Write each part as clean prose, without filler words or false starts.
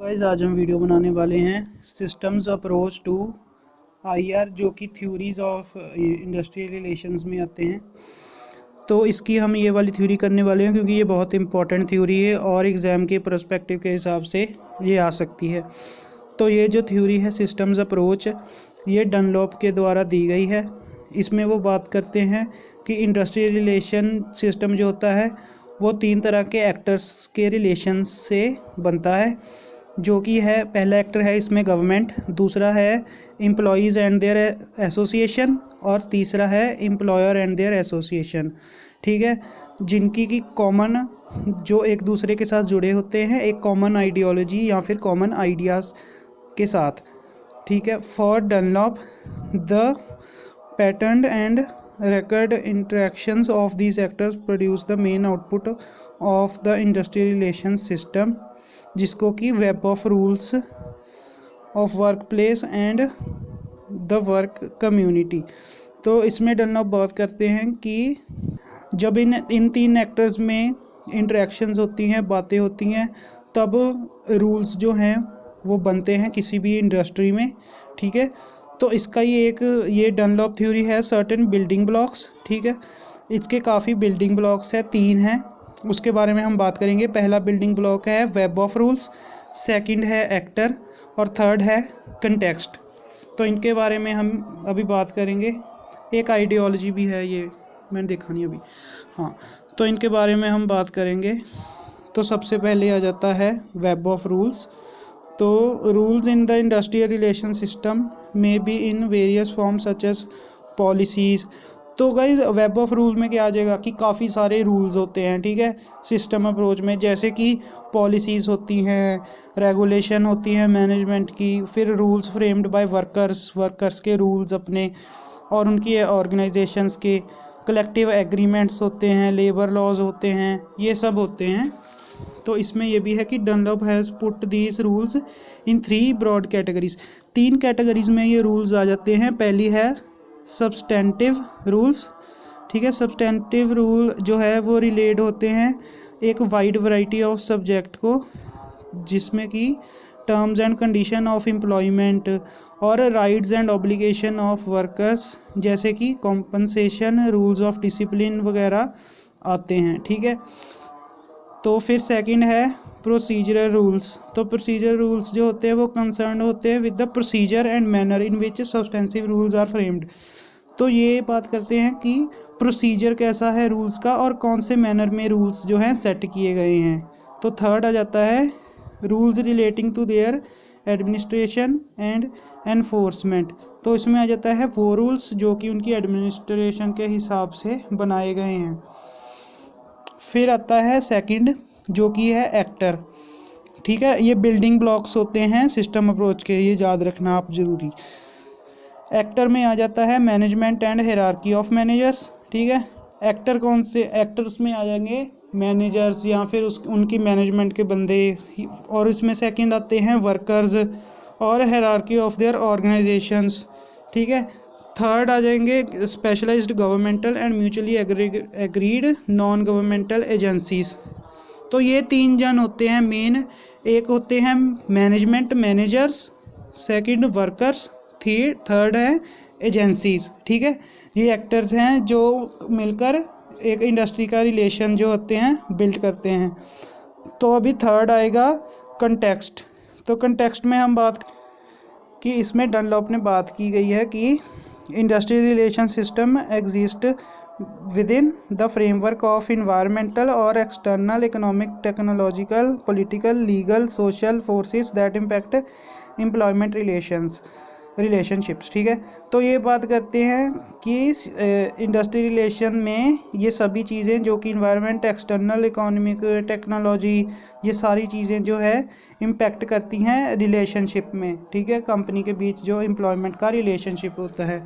Guys आज हम video बनाने वाले हैं सिस्टम्स अप्रोच टू आईआर जो कि थ्योरीज ऑफ इंडस्ट्रियल रिलेशंस में आते हैं। तो इसकी हम ये वाली थ्योरी करने वाले हैं क्योंकि ये बहुत इंपॉर्टेंट थ्योरी है और एग्ज़ाम के पर्सपेक्टिव के हिसाब से ये आ सकती है। तो ये जो थ्योरी है सिस्टम्स अप्रोच, ये डनलॉप के द्वारा दी गई है। इसमें वो बात करते हैं कि इंडस्ट्रियल रिलेशन सिस्टम जो होता है वो तीन तरह के एक्टर्स के रिलेशन से बनता है, जो कि है पहला एक्टर है इसमें गवर्नमेंट, दूसरा है एम्प्लॉयज़ एंड देयर एसोसिएशन और तीसरा है एम्प्लॉयर एंड देयर एसोसिएशन। ठीक है, जिनकी की कॉमन जो एक दूसरे के साथ जुड़े होते हैं एक कॉमन आइडियोलॉजी या फिर कॉमन आइडियाज़ के साथ। ठीक है, for Dunlop the pattern and record interactions of these actors produce the main output of the industrial relations system, जिसको कि web of rules of work place and the work community. तो इसमें Dunlop बात करते हैं कि जब इन तीन एक्टर्स में इंटरेक्शंस होती हैं, बातें होती हैं, तब रूल्स जो हैं वो बनते हैं किसी भी इंडस्ट्री में। ठीक है, तो इसका ये डनलॉप थ्योरी है सर्टेन बिल्डिंग ब्लॉक्स। ठीक है, इसके काफ़ी बिल्डिंग ब्लॉक्स है, तीन हैं, उसके बारे में हम बात करेंगे। पहला बिल्डिंग ब्लॉक है वेब ऑफ रूल्स, सेकंड है एक्टर और थर्ड है कंटेक्स्ट। तो इनके बारे में हम अभी बात करेंगे। एक आइडियोलॉजी भी है, ये मैंने देखा नहीं अभी। हाँ, तो इनके बारे में हम बात करेंगे। तो सबसे पहले आ जाता है वेब ऑफ रूल्स। तो rules in the industrial relation system में be in various form such as policies. तो गाइज वेब ऑफ रूल में क्या आ जाएगा कि काफ़ी सारे रूल्स होते हैं। ठीक है, सिस्टम अप्रोच में जैसे कि पॉलिसीज़ होती हैं, रेगुलेशन होती हैं मैनेजमेंट की, फिर रूल्स फ्रेम्ड बाय वर्कर्स के रूल्स अपने और उनकी ऑर्गेनाइजेशंस के, कलेक्टिव एग्रीमेंट्स होते हैं, लेबर लॉज होते हैं, ये सब होते हैं। तो इसमें यह भी है कि Dunlop has put these rules in three broad categories. तीन कैटेगरीज में ये रूल्स आ जाते हैं। पहली है सब्सटेंटिव रूल्स। ठीक है, सब्सटेंटिव रूल जो है वो रिलेट होते हैं एक वाइड वैरायटी ऑफ सब्जेक्ट को, जिसमें कि terms and condition of employment और rights and obligation of workers, जैसे कि कॉम्पनसेशन, रूल्स ऑफ डिसिप्लिन वगैरह आते हैं। ठीक है, तो फिर सेकंड है प्रोसीजरल रूल्स। तो प्रोसीजर रूल्स जो होते हैं वो कंसर्न होते हैं with the procedure and manner in which substantive rules are framed. तो ये बात करते हैं कि प्रोसीजर कैसा है रूल्स का और कौन से मैनर में रूल्स जो हैं सेट किए गए हैं। तो थर्ड आ जाता है rules relating to their administration and enforcement. तो इसमें आ जाता है वो रूल्स जो कि उनकी एडमिनिस्ट्रेशन के हिसाब से बनाए गए हैं। फिर आता है सेकंड जो कि है एक्टर। ठीक है, ये बिल्डिंग ब्लॉक्स होते हैं सिस्टम अप्रोच के, ये याद रखना आप ज़रूरी। एक्टर में आ जाता है management and hierarchy of managers. ठीक है, एक्टर कौन से एक्टर्स में आ जाएंगे मैनेजर्स या फिर उनकी मैनेजमेंट के बंदे, और इसमें सेकंड आते हैं वर्कर्स और हायरार्की ऑफ देयर ऑर्गेनाइजेशंस। ठीक है, थर्ड आ जाएंगे specialised governmental and mutually agreed non governmental agencies. तो ये तीन जन होते हैं मेन। एक होते हैं management managers, second workers, third है एजेंसीज। ठीक है, ये एक्टर्स हैं जो मिलकर एक इंडस्ट्री का रिलेशन जो होते हैं बिल्ड करते हैं। तो अभी थर्ड आएगा कंटेक्स्ट। तो कंटेक्स्ट में हम बात कि इसमें डनलॉप ने बात की गई है कि industrial relation system exist within the framework of environmental और external economic, technological, political, legal, social forces that impact employment relationships. ठीक है, तो ये बात करते हैं कि इंडस्ट्रियल रिलेशन में ये सभी चीज़ें जो कि इन्वायरमेंट, एक्सटर्नल, इकोनॉमिक, टेक्नोलॉजी, ये सारी चीज़ें जो है इम्पैक्ट करती हैं रिलेशनशिप में। ठीक है, कंपनी के बीच जो एम्प्लॉयमेंट का रिलेशनशिप होता है।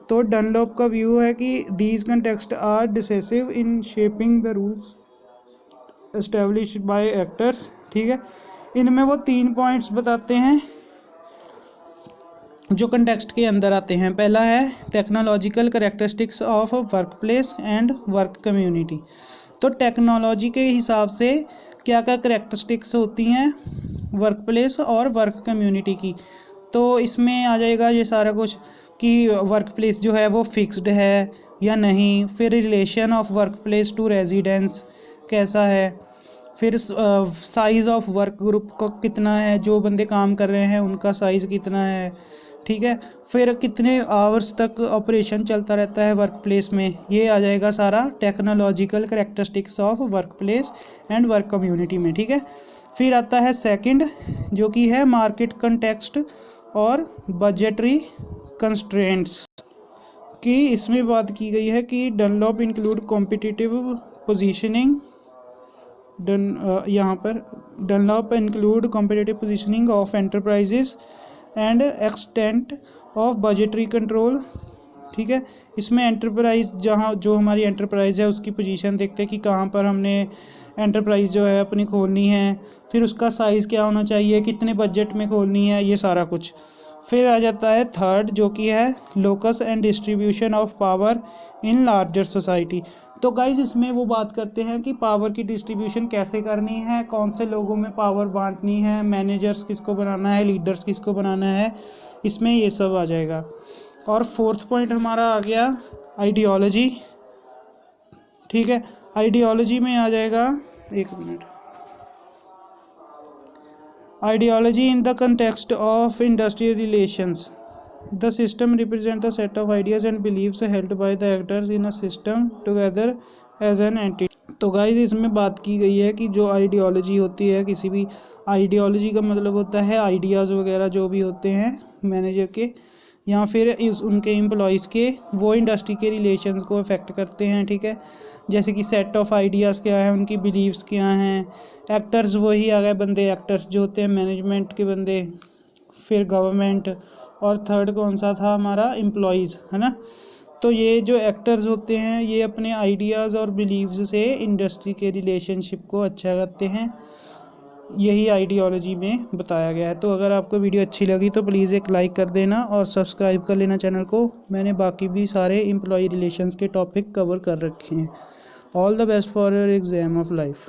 तो डनलॉप का व्यू है कि these context are decisive in shaping the rules established by actors. ठीक है, इनमें वो तीन पॉइंट्स बताते हैं जो कंटेक्स्ट के अंदर आते हैं। पहला है technological characteristics of work place and work community. तो टेक्नोलॉजी के हिसाब से क्या क्या करैक्टरिस्टिक्स होती हैं वर्क प्लेस और वर्क कम्युनिटी की। तो इसमें आ जाएगा ये सारा कुछ कि वर्क प्लेस जो है वो फिक्स्ड है या नहीं, फिर relation of work place to residence कैसा है, फिर साइज़ ऑफ वर्क ग्रुप को कितना है, जो बंदे काम कर रहे हैं उनका साइज़ कितना है, ठीक है। फिर कितने आवर्स तक ऑपरेशन चलता रहता है वर्क प्लेस में, ये आ जाएगा सारा technological characteristics of work place and work community में, ठीक है। फिर आता है सेकंड जो कि है मार्केट कंटेक्स्ट और बजटरी कंस्ट्रेंट्स की। इसमें बात की गई है कि डनलॉप इंक्लूड कॉम्पिटिटिव पोजीशनिंग, यहाँ पर Dunlop include competitive positioning of enterprises and extent of budgetary control, ठीक है। इसमें एंटरप्राइज जहाँ जो हमारी एंटरप्राइज है उसकी पोजीशन देखते हैं कि कहाँ पर हमने एंटरप्राइज जो है अपनी खोलनी है, फिर उसका साइज़ क्या होना चाहिए, कितने बजट में खोलनी है, ये सारा कुछ। फिर आ जाता है थर्ड जो कि है locus and distribution of power in larger society. तो गाइज इसमें वो बात करते हैं कि पावर की डिस्ट्रीब्यूशन कैसे करनी है, कौन से लोगों में पावर बांटनी है, मैनेजर्स किसको बनाना है, लीडर्स किसको बनाना है, इसमें ये सब आ जाएगा। और फोर्थ पॉइंट हमारा आ गया आइडियोलॉजी, ठीक है। आइडियोलॉजी में आ जाएगा, एक minute, ideology in the context of industrial relations, the system represent the set of ideas and beliefs held by the actors in a system together as an entity. तो guys इसमें बात की गई है कि जो आइडियोलॉजी होती है, किसी भी आइडियोलॉजी का मतलब होता है आइडियाज़ वगैरह जो भी होते हैं मैनेजर के या फिर उनके एम्प्लॉयज़ के, वो इंडस्ट्री के रिलेशंस को अफेक्ट करते हैं, ठीक है। जैसे कि सेट ऑफ आइडियाज़ क्या है, उनकी बिलीव्स क्या हैं, एक्टर्स वही आ गए बंदे, एक्टर्स जो होते हैं मैनेजमेंट के बंदे, फिर गवर्नमेंट, और थर्ड कौन सा था हमारा, एम्प्लॉयज़, है ना। तो ये जो एक्टर्स होते हैं ये अपने आइडियाज़ और बिलीव्स से इंडस्ट्री के रिलेशनशिप को अच्छा करते हैं, यही आइडियोलॉजी में बताया गया है। तो अगर आपको वीडियो अच्छी लगी तो प्लीज़ एक लाइक कर देना और सब्सक्राइब कर लेना चैनल को। मैंने बाकी भी सारे एम्प्लॉय रिलेशंस के टॉपिक कवर कर रखे हैं। All the best for your exam of life.